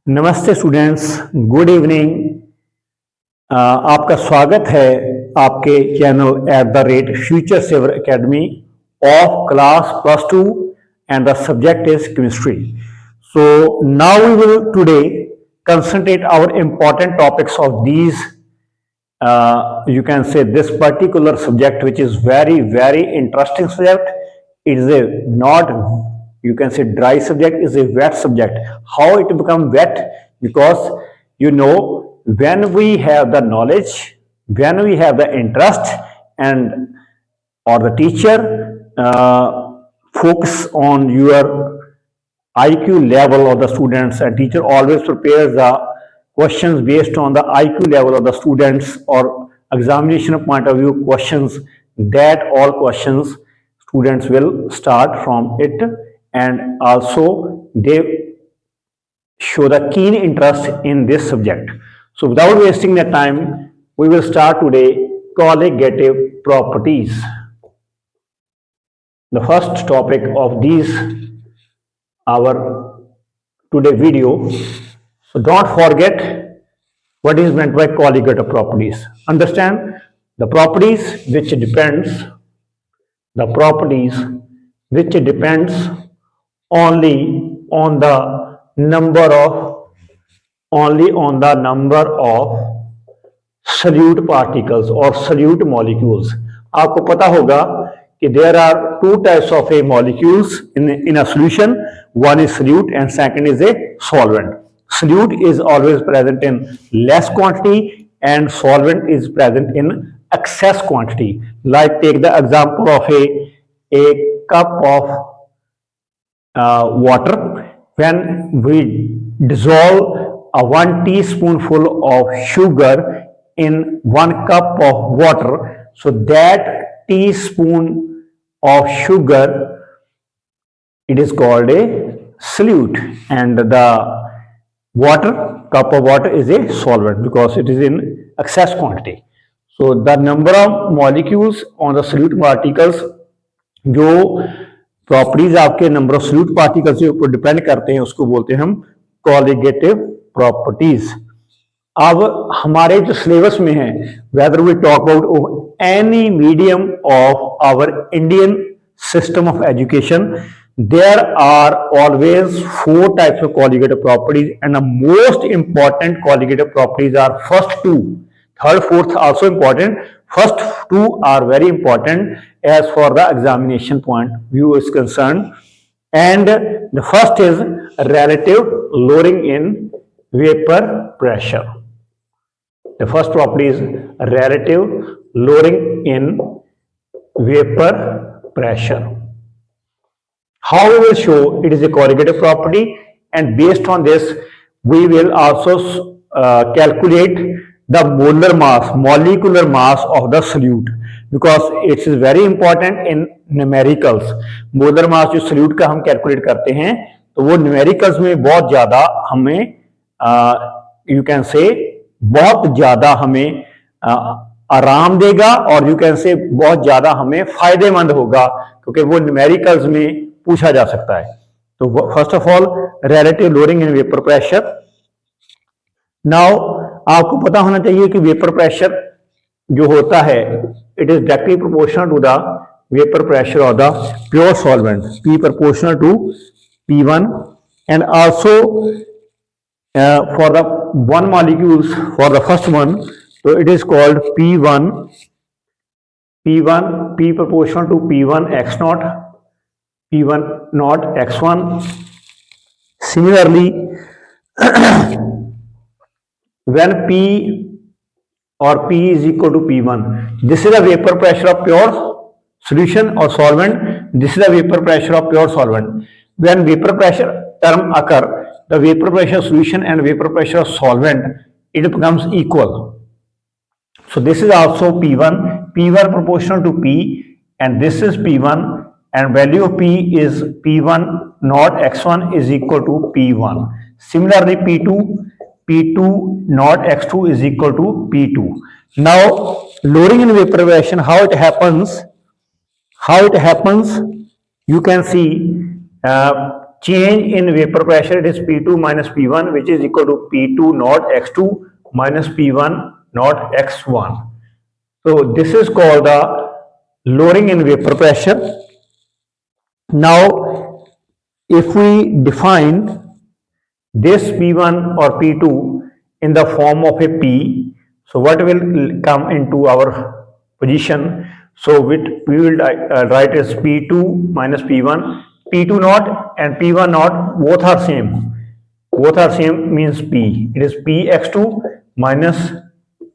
नमस्ते students, good evening. आपका स्वागत है आपके channel @Future Saver Academy of class +2 and the subject is chemistry. So now we will today concentrate our important topics of these you can say this particular subject, which is very interesting subject. It is a not, you can say, dry subject, is a wet subject. How it become wet? Because when we have the knowledge, when we have the interest, and or the teacher focus on your IQ level of the students, and teacher always prepares the questions based on the IQ level of the students, or examination point of view questions, that all questions students will start from it, and also they show the keen interest in this subject. So without wasting the time, we will start today colligative properties. The first topic of these our today video. So don't forget what is meant by colligative properties. Understand the properties which depends only on the number of solute particles or solute molecules. आपको पता होगा कि there are two types of a molecules in a solution. One is solute and second is a solvent. Solute is always present in less quantity and solvent is present in excess quantity. Like take the example of a cup of water. When we dissolve a 1 teaspoonful of sugar in 1 cup of water, so that teaspoon of sugar, it is called a solute, and the cup of water is a solvent because it is in excess quantity. So the number of molecules on the solute particles, जो properties आपके number of solute particles के ऊपर depend करते हैं, उसको बोलते हैं हम कॉलिगेटिव प्रॉपर्टीज। अब हमारे जो सिलेबस में है, whether we talk about any medium of our Indian system of education, there are always 4 types of colligative properties, and the most important colligative properties are first two. Third, fourth also important. First two are very important as for the examination point view is concerned. And the first is relative lowering in vapor pressure. The first property is relative lowering in vapor pressure. How we will show it is a corrugative property, and based on this we will also calculate the molecular mass of the solute, because it is very important in numericals. Molar mass जो solute का हम calculate करते हैं, तो वो numericals में बहुत ज्यादा हमें यू कैन से बहुत ज्यादा हमें आराम देगा, और यू कैन से बहुत ज्यादा हमें फायदेमंद होगा, क्योंकि वो न्यूमेरिकल्स में पूछा जा सकता है। तो first of all relative lowering in vapour pressure. Now आपको पता होना चाहिए कि वेपर प्रेशर जो होता है, it is directly proportional to the vapour pressure of the pure solvent, P proportional to P1, and also for the one molecules, for the first one, so it is called P1, P proportional to P1 x naught, P1 naught x1. Similarly, when P or P is equal to P1, this is the vapor pressure of pure solution or solvent. This is the vapor pressure of pure solvent. When vapor pressure term occur, the vapor pressure solution and vapor pressure of solvent, it becomes equal. So this is also P1 proportional to P, and this is P1, and value of P is P1 naught x1 is equal to P1. Similarly, P2 naught x2 is equal to P2. Now lowering in vaporization, how it happens, you can see change in vapor pressure, it is P2 minus P1, which is equal to P2 naught x2 minus P1 naught x1. So this is called the lowering in vapor pressure. Now if we define this P1 or P2 in the form of a P, so what will come into our position? So we will write as P2 minus P1, P2 naught and P1 naught both are same. Both are same means P. It is Px2 minus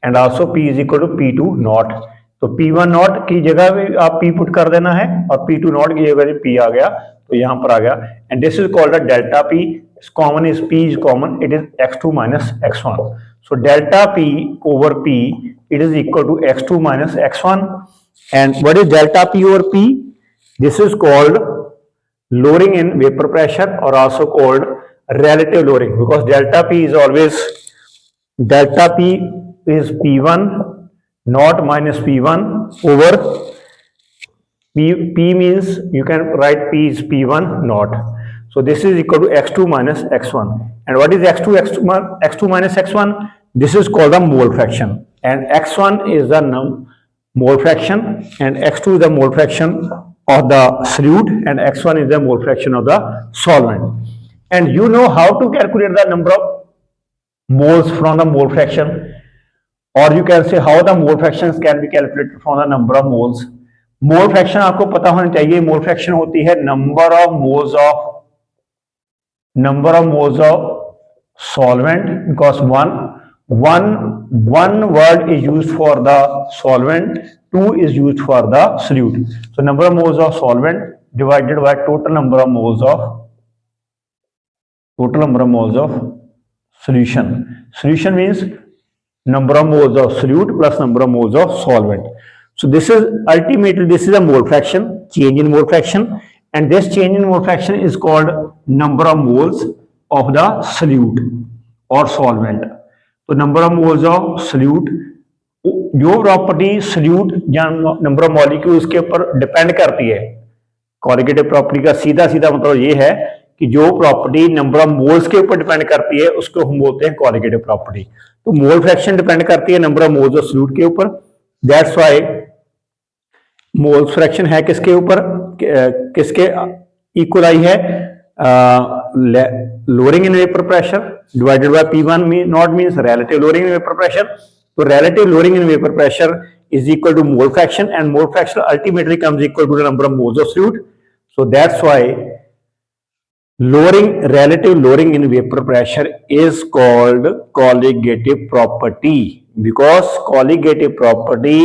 and also P is equal to P2 naught. तो P1 not की जगह भी आप P put कर देना है और P2 not की जगह P आ गया तो यहाँ पर आ गया. And this is called delta P. Common is P is common, it is x2 minus x1. So delta P over P, it is equal to x2 minus x1. And what is delta P over P? This is called lowering in vapor pressure or also called relative lowering, because delta P is always, delta P is P1 naught minus P1 over P means you can write P is P1 naught. So this is equal to x2 minus x1. And what is x2 minus x1? This is called the mole fraction. And x1 is the mole fraction and x2 is the mole fraction of the solute and x1 is the mole fraction of the solvent. And you know how to calculate the number of moles from the mole fraction, or you can say how the mole fractions can be calculated from the number of moles. Mole fraction आपको पता होना चाहिए. Mole fraction होती है number of moles of solvent, because one word is used for the solvent, two is used for the solute. So number of moles of solvent divided by total number of moles of solution. Solution means number of moles of solute plus number of moles of solvent. So this is ultimately, this is a mole fraction, change in mole fraction, and this change in mole fraction is called number of moles of the solute or solvent. तो number of moles of solute, जो property solute या number of molecules के ऊपर depend करती है, colligative property का सीधा मतलब ये है कि जो प्रॉपर्टी नंबर ऑफ मोल्स के ऊपर डिपेंड करती है उसको हम बोलते हैं कोलिगेटिव प्रॉपर्टी. तो मोल फ्रैक्शन डिपेंड करती है number of moles of solute के ऊपर. दैट्स व्हाई मोल फ्रैक्शन है किसके ऊपर, किसके इक्वल आई है, lowering in vapour pressure divided by P1 naught means relative lowering in vapour pressure. तो relative lowering in vapour pressure is equal to mole fraction and mole fraction ultimately comes equal to the number of moles of solute. So that's why relative lowering in vapor pressure is called colligative property, because colligative property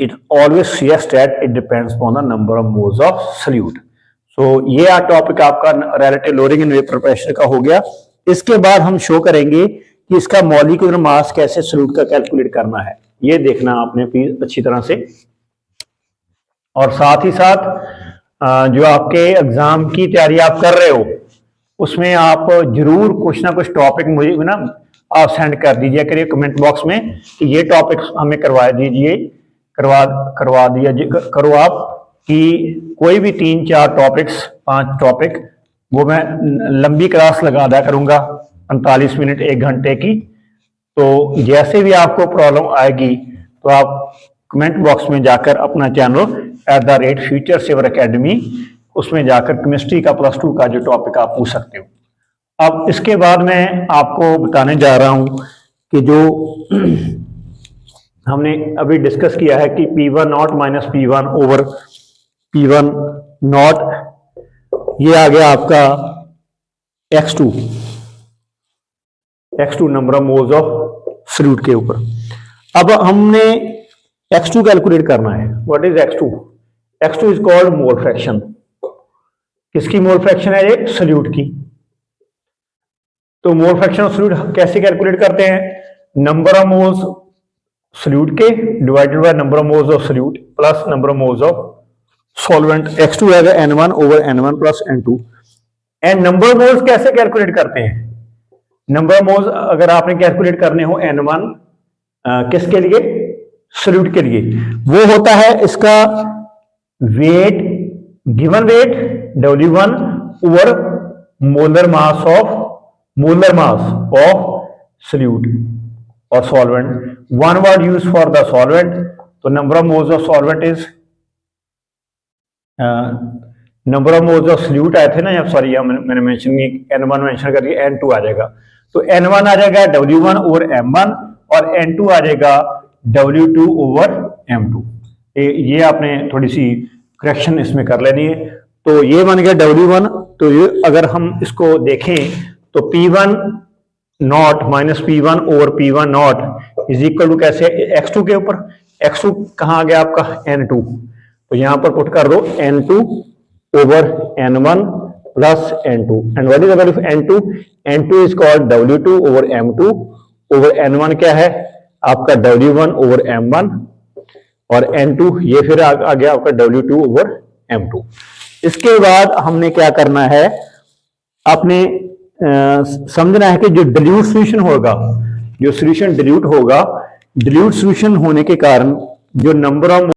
it always suggests that it depends upon the number of moles of solute. So ये topic आपका relative lowering in vapor pressure का हो गया. इसके बाद हम show करेंगे कि इसका मॉलिक्यूलर मास कैसे solute का कैलकुलेट करना है, ये देखना आपने प्लीज अच्छी तरह से. और साथ ही साथ जो आपके एग्जाम की तैयारी आप कर रहे हो उसमें आप जरूर कुछ ना कुछ टॉपिक मुझे ना आप सेंड कर दीजिए करिए कमेंट बॉक्स में कि ये टॉपिक हमें करवा दीजिए, करवा दिया करो आप, कि कोई भी 3-4 टॉपिक्स 5 टॉपिक वो मैं लंबी क्लास लगा दिया करूंगा 45 मिनट 1 घंटे की. तो जैसे भी आपको प्रॉब्लम आएगी तो आप कमेंट बॉक्स में जाकर अपना चैनल @FutureSaver Academy उसमें जाकर केमिस्ट्री का +2 का जो टॉपिक आप पूछ सकते हो. अब इसके बाद मैं आपको बताने जा रहा हूं कि जो हमने अभी डिस्कस किया है कि P1 naught minus P1 over P1 not, ये आ गया आपका x2 number of moles of solute के ऊपर. अब हमने x2 कैलकुलेट करना है. What is x2? x2 is called mole fraction. किसकी मोल फ्रैक्शन है? ये सॉल्यूट की. तो मोल फ्रैक्शन ऑफ सॉल्यूट कैसे कैलकुलेट करते हैं? नंबर ऑफ मोल्स सॉल्यूट के divided by number of moles of solute plus number of moles of solvent. x2 है n1 over n1 plus n2. And number of moles कैसे calculate करते हैं? Number of moles अगर आपने calculate करने हो n1 किसके लिए? सॉल्यूट के लिए, वो होता है इसका weight, given weight W1 over molar mass of solute और solvent. One word use for the solvent, तो number of moles of solvent is, number of moles of solute आए थे ना, या सॉरी मैंने मेंशन नहीं, N1 मेंशन करके N2 आ जाएगा. तो N1 आ जाएगा W1 ओवर M1 और N2 आ जाएगा W2 ओवर M2. ये आपने थोड़ी सी करेक्शन इसमें कर लेनी है. तो ये बन गया W1. तो ये अगर हम इसको देखें तो P1 naught minus P1 over P1 naught is equal to कैसे, X2 के ऊपर. X2 कहाँ आ गया आपका, N2. तो यहां पर पुट कर दो N2 over N1 plus N2. And what is the value of N2? N2 is called W2 over M2 over N1 क्या है आपका W1 ओवर M1 और N2 ये फिर आ गया आपका W2 ओवर M2. इसके बाद हमने क्या करना है, आपने समझना है कि जो डिल्यूट सॉल्यूशन होगा, जो सॉल्यूशन डिल्यूट होगा, डिल्यूट सॉल्यूशन होने के कारण जो नंबर ऑफ